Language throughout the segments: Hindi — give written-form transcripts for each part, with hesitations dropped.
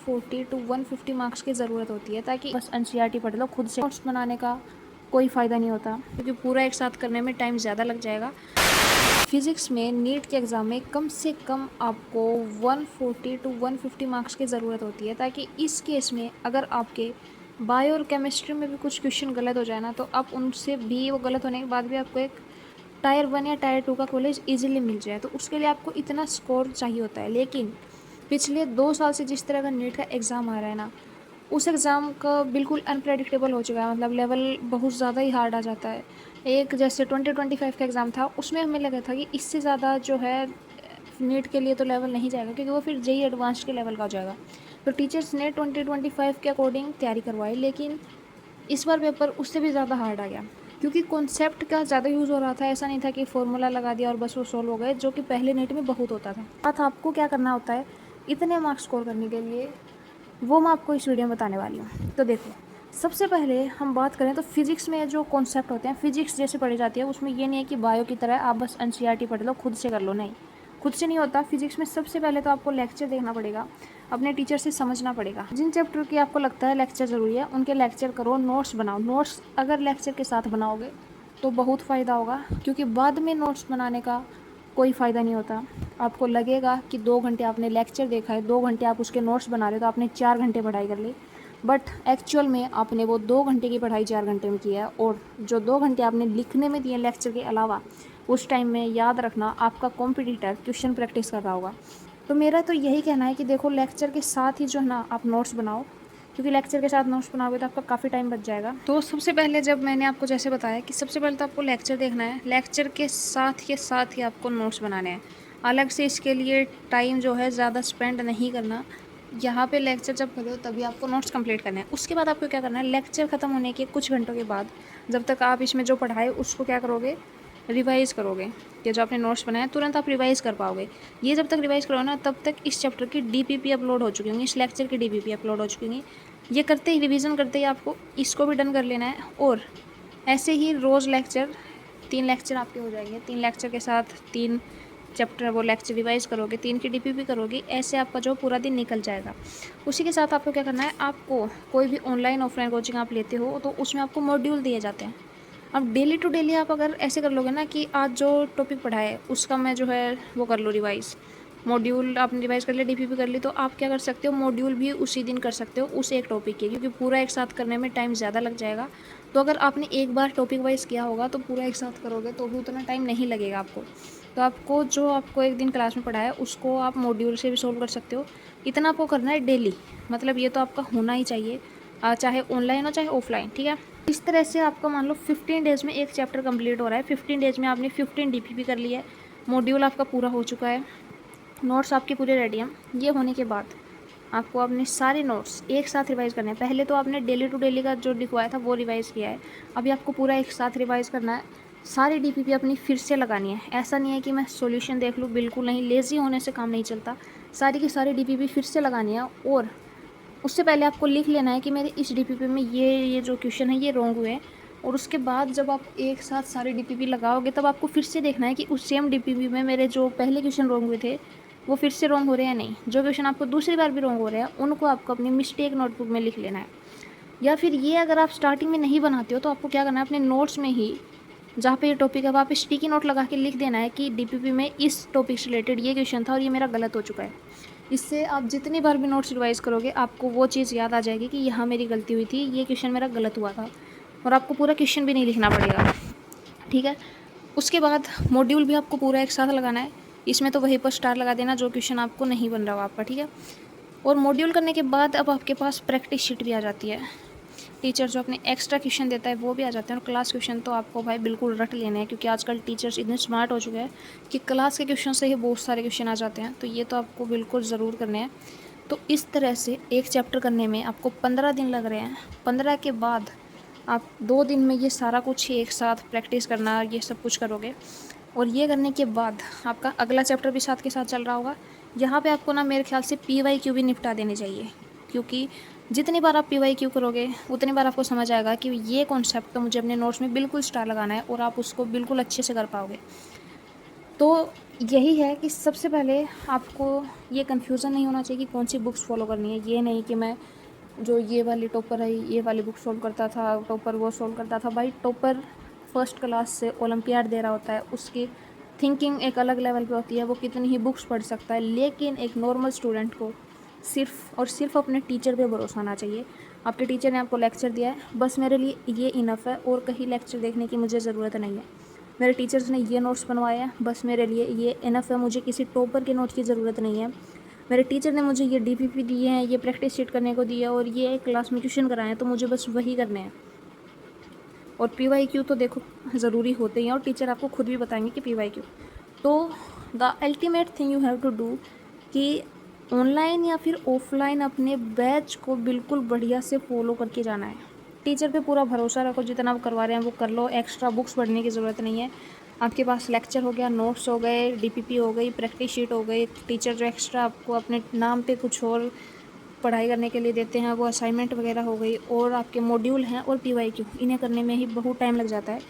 140 टू 150 मार्क्स की ज़रूरत होती है, ताकि बस एनसीईआरटी पढ़ लो। खुद से नोट्स बनाने का कोई फ़ायदा नहीं होता, क्योंकि पूरा एक साथ करने में टाइम ज़्यादा लग जाएगा। फिज़िक्स में नीट के एग्ज़ाम में कम से कम आपको 140 टू 150 मार्क्स की ज़रूरत होती है, ताकि इस केस में अगर आपके बायो और केमिस्ट्री में भी कुछ क्वेश्चन गलत हो जाए ना, तो आप उनसे भी, वो गलत होने के बाद भी आपको एक टायर 1 या टायर 2 का कॉलेज ईजिली मिल जाए। तो उसके लिए आपको इतना स्कोर चाहिए होता है। लेकिन पिछले 2 साल से जिस तरह का नीट का एग्ज़ाम आ रहा है ना, उस एग्ज़ाम का बिल्कुल अनप्रेडिक्टेबल हो चुका है। मतलब लेवल बहुत ज़्यादा ही हार्ड आ जाता है। एक जैसे 2025 का एग्ज़ाम था, उसमें हमें लगा था कि इससे ज़्यादा जो है नीट के लिए तो लेवल नहीं जाएगा, क्योंकि वो फिर जेईई एडवांस्ड के लेवल का हो जाएगा। तो टीचर्स ने 2025 के अकॉर्डिंग तैयारी करवाई, लेकिन इस बार पेपर उससे भी ज़्यादा हार्ड आ गया, क्योंकि कॉन्सेप्ट का ज़्यादा यूज़ हो रहा था। ऐसा नहीं था कि फॉर्मूला लगा दिया और बस वो सॉल्व हो गए, जो कि पहले नीट में बहुत होता था। बात आपको क्या करना होता है इतने मार्क्स स्कोर करने के लिए, वो मैं आपको इस वीडियो में बताने वाली हूँ। तो देखो, सबसे पहले हम बात करें तो फिजिक्स में जो कॉन्सेप्ट होते हैं, फिजिक्स जैसे पढ़ी जाती है, उसमें ये नहीं है कि बायो की तरह आप बस एनसीईआरटी पढ़ लो, खुद से कर लो। नहीं, खुद से नहीं होता। फिजिक्स में सबसे पहले तो आपको लेक्चर देखना पड़ेगा, अपने टीचर से समझना पड़ेगा। जिन चैप्टर की आपको लगता है लेक्चर ज़रूरी है, उनके लेक्चर करो, नोट्स बनाओ। नोट्स अगर लेक्चर के साथ बनाओगे तो बहुत फ़ायदा होगा, क्योंकि बाद में नोट्स बनाने का कोई फ़ायदा नहीं होता। आपको लगेगा कि 2 घंटे आपने लेक्चर देखा है, 2 घंटे आप उसके नोट्स बना रहे हो, तो आपने 4 घंटे पढ़ाई कर ली। बट एक्चुअल में आपने वो 2 घंटे की पढ़ाई 4 घंटे में की है, और जो 2 घंटे आपने लिखने में दिए लेक्चर के अलावा, उस टाइम में याद रखना आपका कॉम्पिटिटर क्वेश्चन प्रैक्टिस कर रहा होगा। तो मेरा तो यही कहना है कि देखो, लेक्चर के साथ ही जो है ना आप नोट्स बनाओ, क्योंकि लेक्चर के साथ नोट्स बनाओगे तो आपका काफ़ी टाइम बच जाएगा। तो सबसे पहले, जब मैंने आपको जैसे बताया कि सबसे पहले तो आपको लेक्चर देखना है, लेक्चर के साथ ही आपको नोट्स बनाने हैं। अलग से इसके लिए टाइम जो है ज़्यादा स्पेंड नहीं करना। यहाँ पे लेक्चर जब करो तभी आपको नोट्स कंप्लीट करने हैं। उसके बाद आपको क्या करना है, लेक्चर ख़त्म होने के कुछ घंटों के बाद, जब तक आप इसमें जो पढ़ाए उसको क्या करोगे, रिवाइज़ करोगे। कि जो आपने नोट्स बनाए तुरंत आप रिवाइज़ कर पाओगे। ये जब तक रिवाइज़ करो ना, तब तक इस चैप्टर की डीपीपी अपलोड हो चुकी होंगी, इस लेक्चर की डीपीपी अपलोड हो चुकी होंगी। ये करते ही, रिवीजन करते ही आपको इसको भी डन कर लेना है। और ऐसे ही रोज़ लेक्चर, 3 लेक्चर आपके हो जाएंगे। 3 लेक्चर के साथ 3 चैप्टर वो लेक्चर रिवाइज़ करोगे, 3 की डीपीपी करोगे, ऐसे आपका जो पूरा दिन निकल जाएगा। उसी के साथ आपको क्या करना है, आपको कोई भी ऑनलाइन ऑफलाइन कोचिंग आप लेते हो तो उसमें आपको मॉड्यूल दिए जाते हैं। अब डेली टू डेली आप अगर ऐसे कर लोगे ना कि आज जो टॉपिक पढ़ा है उसका मैं जो है वो कर लो रिवाइज़, मॉड्यूल आपने रिवाइज़ कर लिया, डीपीपी कर ली, तो आप क्या कर सकते हो, मॉड्यूल भी उसी दिन कर सकते हो उस एक टॉपिक के, क्योंकि पूरा एक साथ करने में टाइम ज़्यादा लग जाएगा। तो अगर आपने एक बार टॉपिक वाइज किया होगा तो पूरा एक साथ करोगे तो भी उतना टाइम नहीं लगेगा आपको। तो आपको जो आपको एक दिन क्लास में पढ़ा है उसको आप मॉड्यूल से भी सोल्व कर सकते हो। इतना आपको करना है डेली, मतलब ये तो आपका होना ही चाहिए, चाहे ऑनलाइन हो चाहे ऑफलाइन, ठीक है। इस तरह से आपका मान लो 15 डेज़ में एक चैप्टर कंप्लीट हो रहा है। 15 डेज़ में आपने 15 डीपीपी कर लिया है, मॉड्यूल आपका पूरा हो चुका है, नोट्स आपके पूरे रेडी हैं। ये होने के बाद आपको अपने सारे नोट्स एक साथ रिवाइज़ करने हैं। पहले तो आपने डेली टू डेली का जो लिखवाया था वो रिवाइज़ किया है, अभी आपको पूरा एक साथ रिवाइज़ करना है। सारी डीपीपी अपनी फिर से लगानी है। ऐसा नहीं है कि मैं सॉल्यूशन देख लूँ, बिल्कुल नहीं, लेज़ी होने से काम नहीं चलता। सारी की सारी डीपीपी फिर से लगानी है, और उससे पहले आपको लिख लेना है कि मेरे इस डीपीपी में ये जो क्वेश्चन है ये रॉन्ग हुए हैं। और उसके बाद जब आप एक साथ सारे डीपीपी लगाओगे तब आपको फिर से देखना है कि उस सेम डीपीपी में मेरे जो पहले क्वेश्चन रॉन्ग हुए थे वो फिर से रॉन्ग हो रहे हैं या नहीं। जो क्वेश्चन आपको दूसरी बार भी रॉन्ग हो रहे हैं उनको आपको अपनी मिस्टेक नोटबुक में लिख लेना है। या फिर ये अगर आप स्टार्टिंग में नहीं बनाते हो तो आपको क्या करना है, अपने नोट्स में ही जहाँ पे ये टॉपिक है वहाँ पे स्टिकी नोट लगा के लिख देना है कि डीपीपी में इस टॉपिक से रिलेटेड ये क्वेश्चन था और ये मेरा गलत हो चुका है। इससे आप जितनी बार भी नोट्स रिवाइज करोगे आपको वो चीज़ याद आ जाएगी कि यहाँ मेरी गलती हुई थी, ये क्वेश्चन मेरा गलत हुआ था, और आपको पूरा क्वेश्चन भी नहीं लिखना पड़ेगा, ठीक है। उसके बाद मॉड्यूल भी आपको पूरा एक साथ लगाना है। इसमें तो वहीं पर स्टार लगा देना जो क्वेश्चन आपको नहीं बन रहा हो आपका, ठीक है। और मॉड्यूल करने के बाद अब आपके पास प्रैक्टिस शीट भी आ जाती है। टीचर जो अपने एक्स्ट्रा क्वेश्चन देता है वो भी आ जाते हैं, और क्लास क्वेश्चन तो आपको भाई बिल्कुल रट लेने हैं, क्योंकि आजकल टीचर्स इतने स्मार्ट हो चुके हैं कि क्लास के क्वेश्चन से ही बहुत सारे क्वेश्चन आ जाते हैं। तो ये तो आपको बिल्कुल ज़रूर करने हैं। तो इस तरह से एक चैप्टर करने में आपको 15 दिन लग रहे हैं। 15 के बाद आप 2 दिन में ये सारा कुछ ही एक साथ प्रैक्टिस करना, ये सब कुछ करोगे। और ये करने के बाद आपका अगला चैप्टर भी साथ के साथ चल रहा होगा। यहाँ पे आपको ना मेरे ख्याल से PYQ भी निपटा देने चाहिए, क्योंकि जितनी बार आप PYQ करोगे उतनी बार आपको समझ आएगा कि ये कॉन्सेप्ट तो मुझे अपने नोट्स में बिल्कुल स्टार लगाना है, और आप उसको बिल्कुल अच्छे से कर पाओगे। तो यही है कि सबसे पहले आपको ये कन्फ्यूज़न नहीं होना चाहिए कि कौन सी बुक्स फॉलो करनी है। ये नहीं कि मैं जो ये वाली टॉपर है ये वाली बुक सॉल्व करता था, टॉपर वो सॉल्व करता था। भाई टॉपर फर्स्ट क्लास से ओलंपियाड दे रहा होता है, उसकी थिंकिंग एक अलग लेवल पे होती है, वो कितनी ही बुक्स पढ़ सकता है। लेकिन एक नॉर्मल स्टूडेंट को सिर्फ और सिर्फ अपने टीचर पे भरोसा होना चाहिए। आपके टीचर ने आपको लेक्चर दिया है, बस मेरे लिए ये इनफ है और कहीं लेक्चर देखने की मुझे ज़रूरत नहीं है। मेरे टीचर्स ने ये नोट्स बनवाए हैं, बस मेरे लिए ये इनफ है, मुझे किसी टॉपर के नोट्स की ज़रूरत नहीं है। मेरे टीचर ने मुझे ये डीपीपी दिए हैं, ये प्रैक्टिस शीट करने को दिया है और ये क्लास में क्वेश्चन कराए हैं, तो मुझे बस वही करने हैं। और पीवाईक्यू तो देखो ज़रूरी होते ही हैं और टीचर आपको खुद भी बताएंगे कि पीवाईक्यू। तो the ultimate thing you have to do कि ऑनलाइन या फिर ऑफलाइन अपने बैच को बिल्कुल बढ़िया से फॉलो करके जाना है। टीचर पे पूरा भरोसा रखो, जितना आप करवा रहे हैं वो कर लो, एक्स्ट्रा बुक्स पढ़ने की ज़रूरत नहीं है। आपके पास लेक्चर हो गया, नोट्स हो गए, डीपीपी हो गई, प्रैक्टिस शीट हो गई, टीचर जो एक्स्ट्रा आपको अपने नाम पे कुछ और पढ़ाई करने के लिए देते हैं वो असाइनमेंट वगैरह हो गई, और आपके मॉड्यूल हैं और पीवाईक्यू, इन्हें करने में ही बहुत टाइम लग जाता है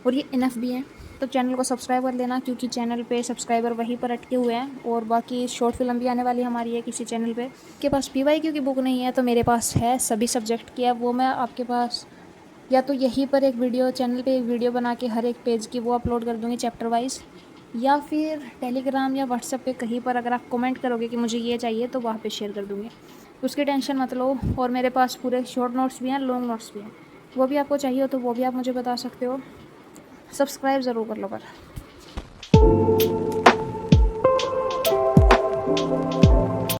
और ये इनफ भी है। तो चैनल को सब्सक्राइब कर लेना, क्योंकि चैनल पे सब्सक्राइबर वहीं पर अटके हुए हैं। और बाकी शॉर्ट फिल्म भी आने वाली हमारी है किसी चैनल पे। के पास पीवाईक्यू की बुक नहीं है तो मेरे पास है, सभी सब्जेक्ट की है, वो मैं आपके पास या तो यहीं पर एक वीडियो चैनल पे एक वीडियो बना के हर एक पेज की वो अपलोड कर दूँगी चैप्टर वाइज, या फिर टेलीग्राम या व्हाट्सएप पे कहीं पर अगर आप कमेंट करोगे कि मुझे ये चाहिए तो वहाँ पे शेयर कर दूँगी। उसकी टेंशन मत लो। और मेरे पास पूरे शॉर्ट नोट्स भी हैं, लॉन्ग नोट्स भी हैं, वो भी आपको चाहिए हो तो वो भी आप मुझे बता सकते हो। सब्सक्राइब ज़रूर कर लो पर।